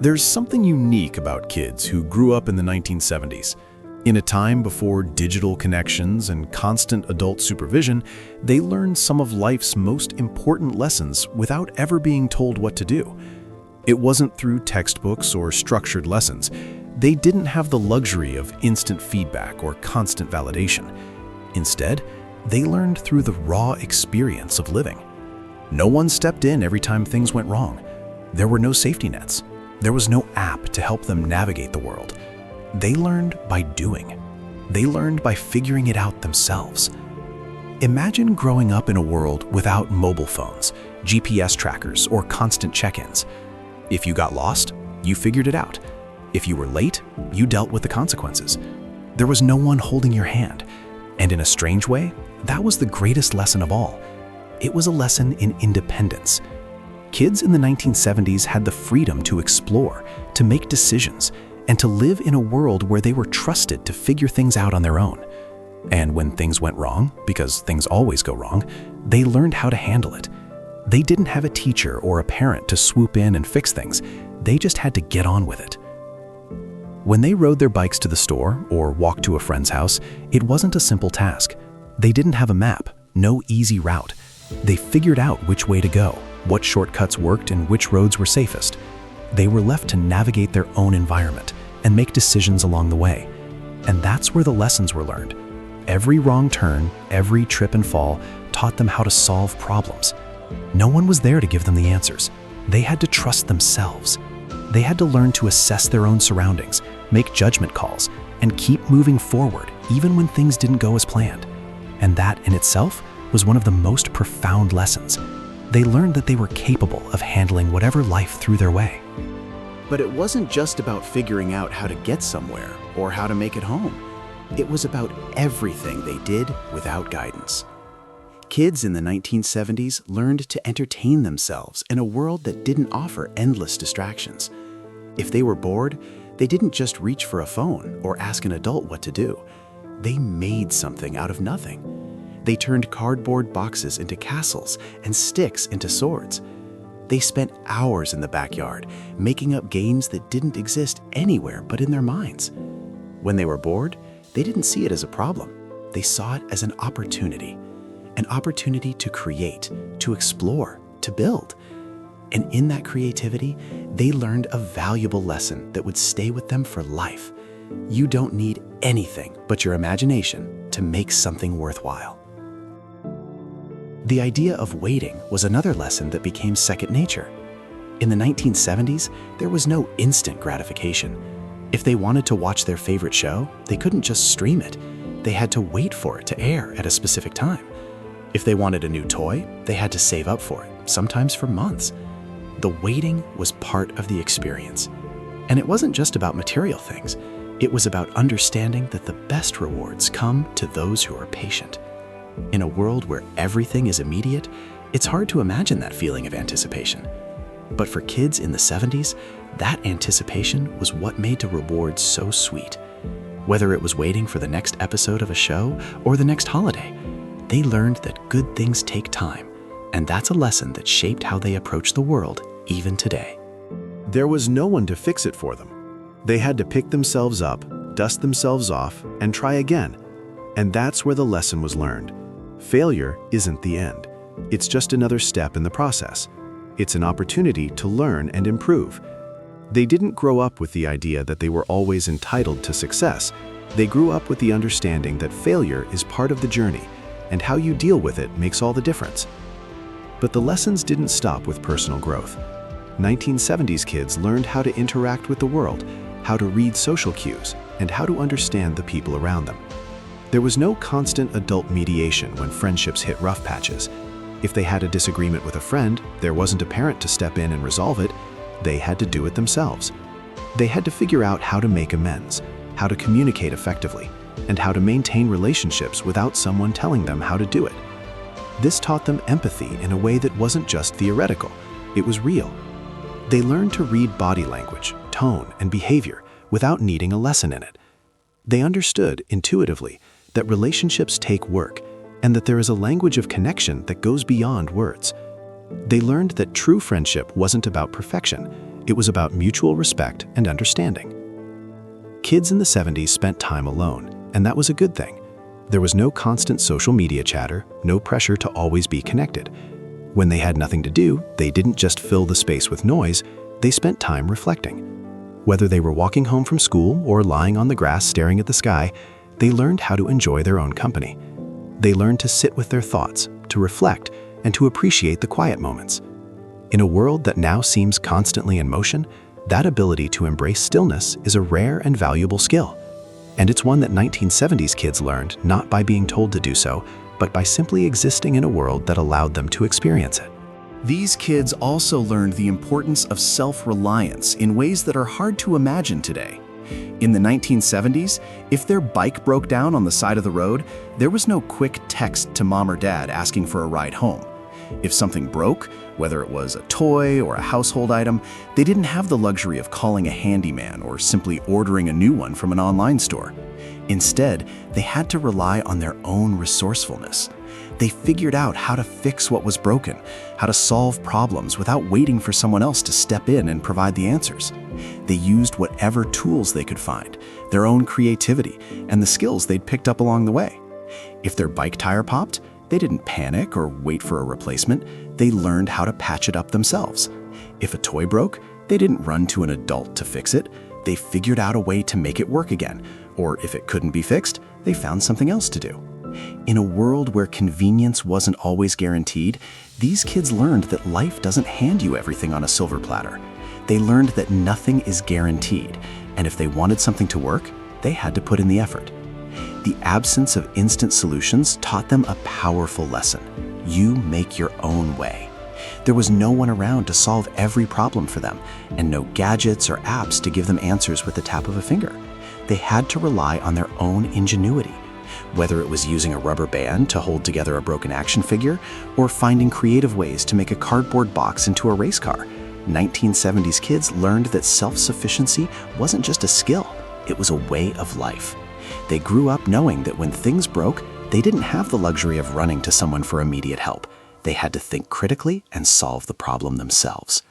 There's something unique about kids who grew up in the 1970s. In a time before digital connections and constant adult supervision, they learned some of life's most important lessons without ever being told what to do. It wasn't through textbooks or structured lessons. They didn't have the luxury of instant feedback or constant validation. Instead, they learned through the raw experience of living. No one stepped in every time things went wrong. There were no safety nets. There was no app to help them navigate the world. They learned by doing. They learned by figuring it out themselves. Imagine growing up in a world without mobile phones, GPS trackers, or constant check-ins. If you got lost, you figured it out. If you were late, you dealt with the consequences. There was no one holding your hand. And in a strange way, that was the greatest lesson of all. It was a lesson in independence. Kids in the 1970s had the freedom to explore, to make decisions, and to live in a world where they were trusted to figure things out on their own. And when things went wrong, because things always go wrong, they learned how to handle it. They didn't have a teacher or a parent to swoop in and fix things. They just had to get on with it. When they rode their bikes to the store or walked to a friend's house, it wasn't a simple task. They didn't have a map, no easy route. They figured out which way to go, what shortcuts worked and which roads were safest. They were left to navigate their own environment and make decisions along the way. And that's where the lessons were learned. Every wrong turn, every trip and fall taught them how to solve problems. No one was there to give them the answers. They had to trust themselves. They had to learn to assess their own surroundings, make judgment calls, and keep moving forward even when things didn't go as planned. And that in itself was one of the most profound lessons. They learned that they were capable of handling whatever life threw their way. But it wasn't just about figuring out how to get somewhere or how to make it home. It was about everything they did without guidance. Kids in the 1970s learned to entertain themselves in a world that didn't offer endless distractions. If they were bored, they didn't just reach for a phone or ask an adult what to do. They made something out of nothing. They turned cardboard boxes into castles and sticks into swords. They spent hours in the backyard, making up games that didn't exist anywhere but in their minds. When they were bored, they didn't see it as a problem. They saw it as an opportunity to create, to explore, to build. And in that creativity, they learned a valuable lesson that would stay with them for life. You don't need anything but your imagination to make something worthwhile. The idea of waiting was another lesson that became second nature. In the 1970s, there was no instant gratification. If they wanted to watch their favorite show, they couldn't just stream it. They had to wait for it to air at a specific time. If they wanted a new toy, they had to save up for it, sometimes for months. The waiting was part of the experience. And it wasn't just about material things. It was about understanding that the best rewards come to those who are patient. In a world where everything is immediate, it's hard to imagine that feeling of anticipation. But for kids in the 70s, that anticipation was what made the rewards so sweet. Whether it was waiting for the next episode of a show or the next holiday, they learned that good things take time, and that's a lesson that shaped how they approach the world even today. There was no one to fix it for them. They had to pick themselves up, dust themselves off, and try again. And that's where the lesson was learned. Failure isn't the end. It's just another step in the process. It's an opportunity to learn and improve. They didn't grow up with the idea that they were always entitled to success. They grew up with the understanding that failure is part of the journey, and how you deal with it makes all the difference. But the lessons didn't stop with personal growth. 1970s kids learned how to interact with the world, how to read social cues, and how to understand the people around them. There was no constant adult mediation when friendships hit rough patches. If they had a disagreement with a friend, there wasn't a parent to step in and resolve it. They had to do it themselves. They had to figure out how to make amends, how to communicate effectively, and how to maintain relationships without someone telling them how to do it. This taught them empathy in a way that wasn't just theoretical, it was real. They learned to read body language, tone, and behavior without needing a lesson in it. They understood intuitively that relationships take work and that there is a language of connection that goes beyond words. They learned that true friendship wasn't about perfection. It was about mutual respect and understanding. Kids in the 70s spent time alone, and that was a good thing. There was no constant social media chatter, no pressure to always be connected. When they had nothing to do, they didn't just fill the space with noise, they spent time reflecting. Whether they were walking home from school or lying on the grass staring at the sky, they learned how to enjoy their own company. They learned to sit with their thoughts, to reflect, and to appreciate the quiet moments. In a world that now seems constantly in motion, that ability to embrace stillness is a rare and valuable skill. And it's one that 1970s kids learned not by being told to do so, but by simply existing in a world that allowed them to experience it. These kids also learned the importance of self-reliance in ways that are hard to imagine today. In the 1970s, if their bike broke down on the side of the road, there was no quick text to mom or dad asking for a ride home. If something broke, whether it was a toy or a household item, they didn't have the luxury of calling a handyman or simply ordering a new one from an online store. Instead, they had to rely on their own resourcefulness. They figured out how to fix what was broken, how to solve problems without waiting for someone else to step in and provide the answers. They used whatever tools they could find, their own creativity, and the skills they'd picked up along the way. If their bike tire popped, they didn't panic or wait for a replacement. They learned how to patch it up themselves. If a toy broke, they didn't run to an adult to fix it. They figured out a way to make it work again. Or if it couldn't be fixed, they found something else to do. In a world where convenience wasn't always guaranteed, these kids learned that life doesn't hand you everything on a silver platter. They learned that nothing is guaranteed, and if they wanted something to work, they had to put in the effort. The absence of instant solutions taught them a powerful lesson. You make your own way. There was no one around to solve every problem for them, and no gadgets or apps to give them answers with the tap of a finger. They had to rely on their own ingenuity. Whether it was using a rubber band to hold together a broken action figure, or finding creative ways to make a cardboard box into a race car, 1970s kids learned that self-sufficiency wasn't just a skill, it was a way of life. They grew up knowing that when things broke, they didn't have the luxury of running to someone for immediate help. They had to think critically and solve the problem themselves.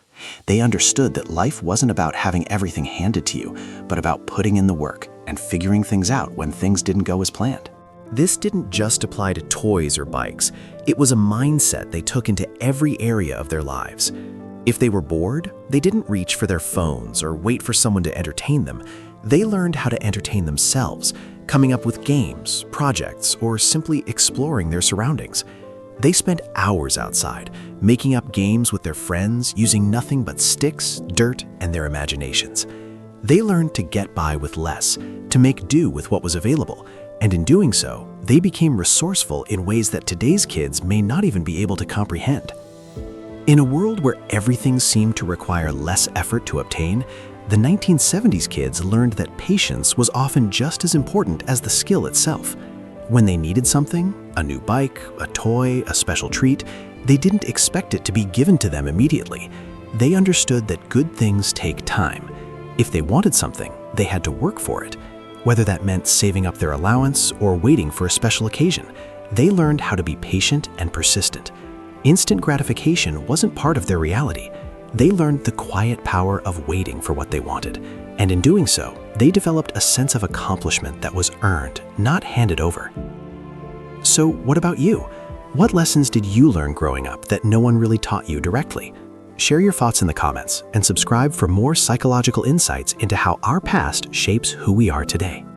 They understood that life wasn't about having everything handed to you, but about putting in the work and figuring things out when things didn't go as planned. This didn't just apply to toys or bikes. It was a mindset they took into every area of their lives. If they were bored, they didn't reach for their phones or wait for someone to entertain them. They learned how to entertain themselves, coming up with games, projects, or simply exploring their surroundings. They spent hours outside, making up games with their friends, using nothing but sticks, dirt, and their imaginations. They learned to get by with less, to make do with what was available, and in doing so, they became resourceful in ways that today's kids may not even be able to comprehend. In a world where everything seemed to require less effort to obtain, the 1970s kids learned that patience was often just as important as the skill itself. When they needed something, a new bike, a toy, a special treat, they didn't expect it to be given to them immediately. They understood that good things take time. If they wanted something, they had to work for it. Whether that meant saving up their allowance or waiting for a special occasion, they learned how to be patient and persistent. Instant gratification wasn't part of their reality. They learned the quiet power of waiting for what they wanted, and in doing so, they developed a sense of accomplishment that was earned, not handed over. So what about you? What lessons did you learn growing up that no one really taught you directly? Share your thoughts in the comments and subscribe for more psychological insights into how our past shapes who we are today.